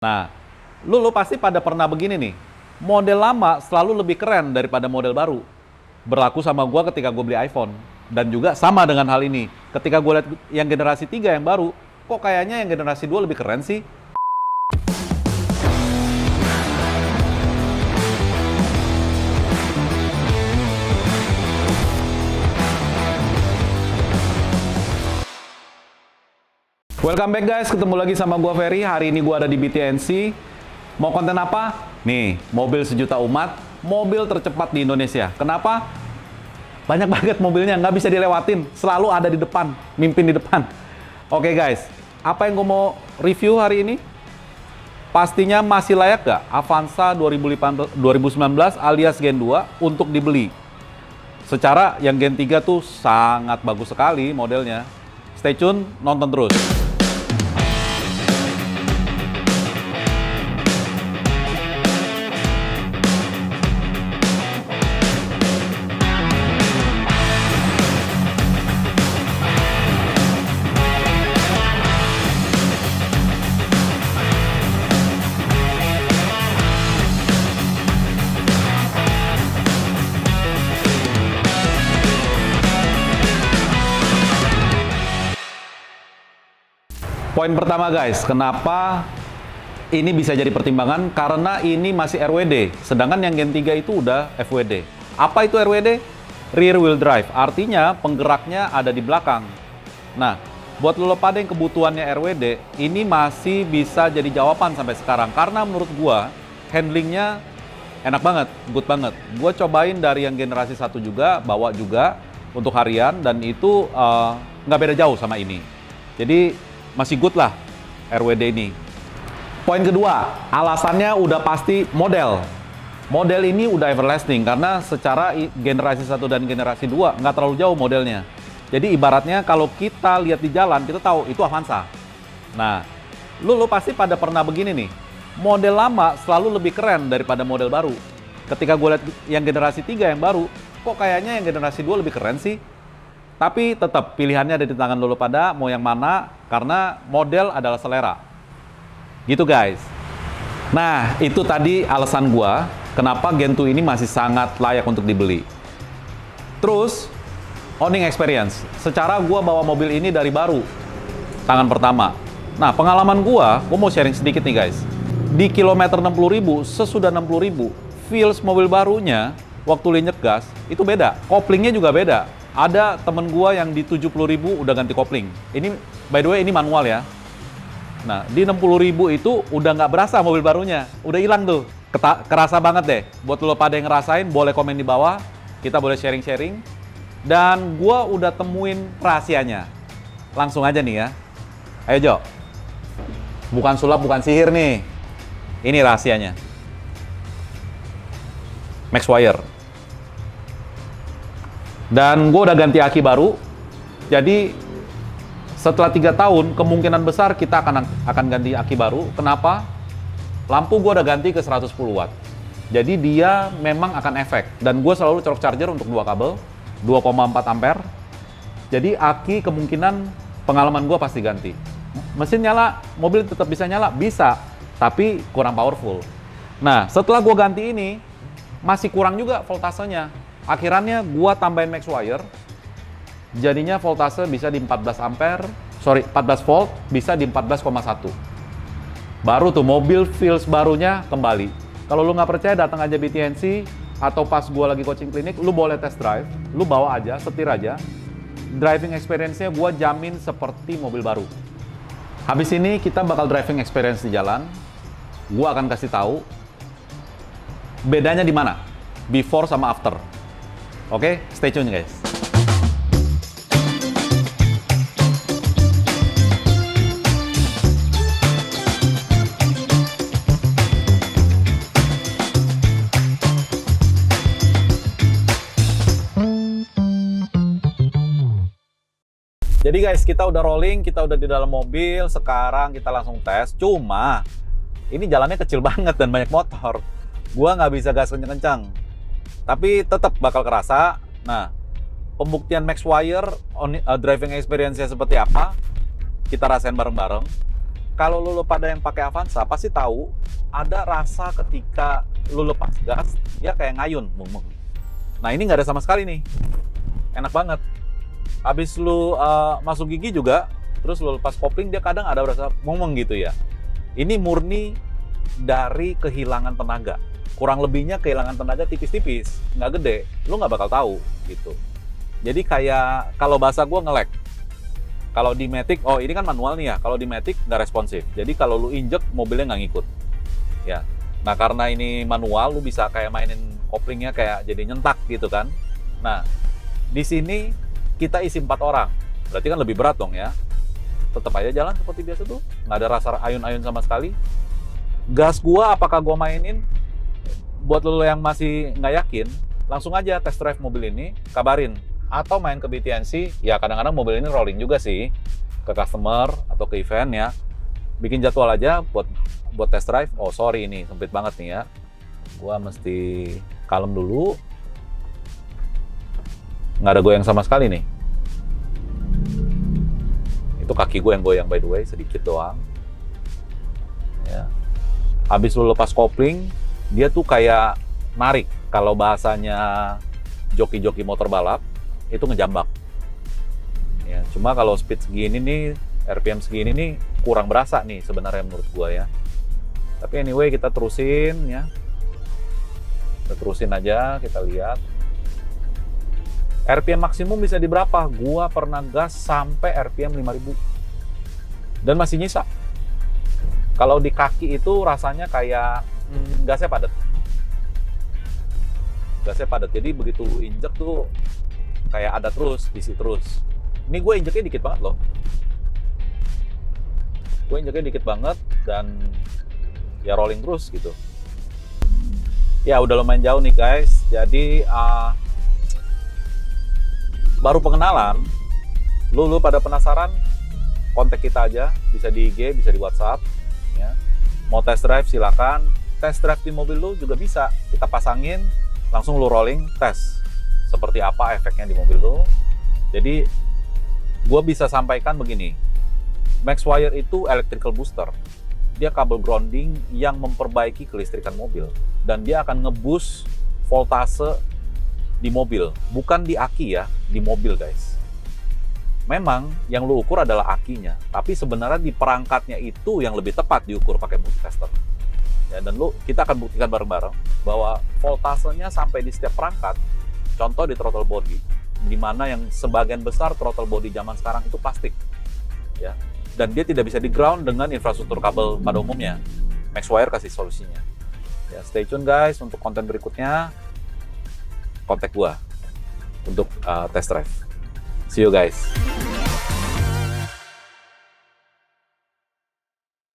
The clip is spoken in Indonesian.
Nah, lu pasti pada pernah begini nih. Model lama selalu lebih keren daripada model baru. Berlaku sama gua ketika gue beli iPhone. Dan juga sama dengan hal ini. Ketika gue lihat yang generasi 3 yang baru, kok kayaknya yang generasi 2 lebih keren sih? Welcome back guys, ketemu lagi sama gua Ferry. Hari ini gua ada di BTNC. Mau konten apa? Nih, mobil sejuta umat, mobil tercepat di Indonesia. Kenapa? Banyak banget mobilnya, nggak bisa dilewatin. Selalu ada di depan, mimpin di depan. Oke guys, apa yang gua mau review hari ini? Pastinya masih layak gak Avanza 2019 alias Gen 2 untuk dibeli? Secara yang Gen 3 tuh sangat bagus sekali modelnya. Stay tune, nonton terus. Poin pertama guys, kenapa ini bisa jadi pertimbangan? Karena ini masih RWD, sedangkan yang Gen 3 itu udah FWD. Apa itu RWD? Rear Wheel Drive, artinya penggeraknya ada di belakang. Nah, buat lo pada yang kebutuhannya RWD, ini masih bisa jadi jawaban sampai sekarang. Karena menurut gua, handlingnya enak banget, good banget. Gua cobain dari yang generasi 1 juga, bawa juga untuk harian, dan itu nggak beda jauh sama ini. Jadi, masih good lah RWD ini. Poin kedua, alasannya udah pasti model. Model ini udah everlasting karena secara generasi 1 dan generasi 2 nggak terlalu jauh modelnya. Jadi ibaratnya kalau kita lihat di jalan, kita tahu itu Avanza. Nah, lu pasti pada pernah begini nih. Model lama selalu lebih keren daripada model baru. Ketika gue lihat yang generasi 3 yang baru, kok kayaknya yang generasi 2 lebih keren sih? Tapi tetap pilihannya ada di tangan lo pada mau yang mana, karena model adalah selera. Gitu guys. Nah, itu tadi alasan gua kenapa Gen 2 ini masih sangat layak untuk dibeli. Terus, owning experience. Secara gua bawa mobil ini dari baru, tangan pertama. Nah, pengalaman gua mau sharing sedikit nih guys. Di kilometer 60.000, sesudah 60.000, feels mobil barunya waktu li nyegas itu beda. Koplingnya juga beda. Ada temen gua yang di 70.000 udah ganti kopling. Ini by the way ini manual ya. Nah di 60.000 itu udah nggak berasa mobil barunya, udah hilang tuh. Kerasa banget deh. Buat lo pada yang ngerasain boleh komen di bawah. Kita boleh sharing-sharing. Dan gua udah temuin rahasianya. Langsung aja nih ya. Ayo Jo. Bukan sulap, bukan sihir nih. Ini rahasianya. MaxWire. Dan gue udah ganti aki baru, jadi setelah 3 tahun kemungkinan besar kita akan ganti aki baru. Kenapa? Lampu gue udah ganti ke 110 watt, jadi dia memang akan efek. Dan gue selalu colok charger untuk 2 kabel, 2,4 ampere. Jadi aki kemungkinan pengalaman gue pasti ganti. Mesin nyala, mobil tetap bisa nyala, bisa, tapi kurang powerful. Nah setelah gue ganti ini, masih kurang juga voltasenya. Akhirannya gua tambahin MaxWire, jadinya voltase bisa di 14 volt bisa di 14,1. Baru tuh mobil feels barunya kembali. Kalau lu nggak percaya datang aja BTNC atau pas gua lagi coaching klinik, lu boleh test drive, lu bawa aja, setir aja. Driving experience-nya gua jamin seperti mobil baru. Habis ini kita bakal driving experience di jalan. Gua akan kasih tahu bedanya di mana, before sama after. Oke, stay tune guys. Jadi guys, kita udah rolling, kita udah di dalam mobil. Sekarang kita langsung tes. Cuma, ini jalannya kecil banget dan banyak motor. Gua nggak bisa gas kenceng-kenceng. Tapi tetap bakal kerasa. Nah, pembuktian MaxWire driving experience-nya seperti apa, kita rasain bareng-bareng. kalau lu pada yang pakai Avanza pasti tahu ada rasa ketika lu lepas gas dia kayak ngayun, mung. Nah ini nggak ada sama sekali nih, enak banget. Habis lu masuk gigi juga, terus lu lepas kopling dia kadang ada rasa mung gitu ya. Ini murni dari kehilangan tenaga. Kurang lebihnya kehilangan tenaga tipis-tipis, nggak gede, lu nggak bakal tahu gitu. Jadi kayak kalau bahasa gue nge-lag. Kalau di Matic, oh ini kan manual nih ya. Kalau di Matic nggak responsif. Jadi kalau lu injek mobilnya nggak ngikut. Ya. Nah karena ini manual, lu bisa kayak mainin koplingnya kayak jadi nyentak gitu kan. Nah di sini kita isi 4 orang. Berarti kan lebih berat dong ya. Tetap aja jalan seperti biasa tuh. Nggak ada rasa ayun-ayun sama sekali. Gas gua apakah gua mainin? Buat lo yang masih nggak yakin, langsung aja test drive mobil ini, kabarin. Atau main ke BTNC, ya kadang-kadang mobil ini rolling juga sih ke customer atau ke event ya. Bikin jadwal aja buat test drive. Oh sorry ini sempit banget nih ya. Gua mesti kalem dulu. Nggak ada goyang sama sekali nih. Itu kaki gue yang goyang by the way, sedikit doang. Ya. Habis lu lepas kopling, dia tuh kayak narik. Kalau bahasanya joki-joki motor balap, itu ngejambak. Ya, cuma kalau speed segini nih, RPM segini nih kurang berasa nih sebenarnya menurut gua ya. Tapi anyway kita terusin ya. Kita terusin aja, kita lihat. RPM maksimum bisa di berapa? Gua pernah gas sampai RPM 5000. Dan masih nyisa. Kalau di kaki itu rasanya kayak gasnya padat. Gasnya padat. Jadi begitu injek tuh kayak ada terus, isi terus. Ini gue injeknya dikit banget loh. Gue injeknya dikit banget dan ya rolling terus gitu. Ya udah lumayan jauh nih guys. Jadi baru pengenalan. Lu pada penasaran? Kontak kita aja. Bisa di IG, bisa di WhatsApp. Ya. Mau test drive silakan. Test drive di mobil lu juga bisa. Kita pasangin, langsung lu rolling, tes. Seperti apa efeknya di mobil lo. Jadi gue bisa sampaikan begini, MaxWire itu electrical booster. Dia kabel grounding yang memperbaiki kelistrikan mobil. Dan dia akan ngeboost voltase di mobil. Bukan di aki ya, di mobil guys. Memang yang lo ukur adalah akinya. Tapi sebenarnya di perangkatnya itu yang lebih tepat diukur pakai multitester. Ya, dan kita akan buktikan bareng-bareng bahwa voltasenya sampai di setiap perangkat. Contoh di throttle body, di mana yang sebagian besar throttle body zaman sekarang itu plastik, ya, dan dia tidak bisa di ground dengan infrastruktur kabel pada umumnya. MaxWire kasih solusinya. Ya, stay tune guys untuk konten berikutnya. Kontak gua untuk test drive. See you guys.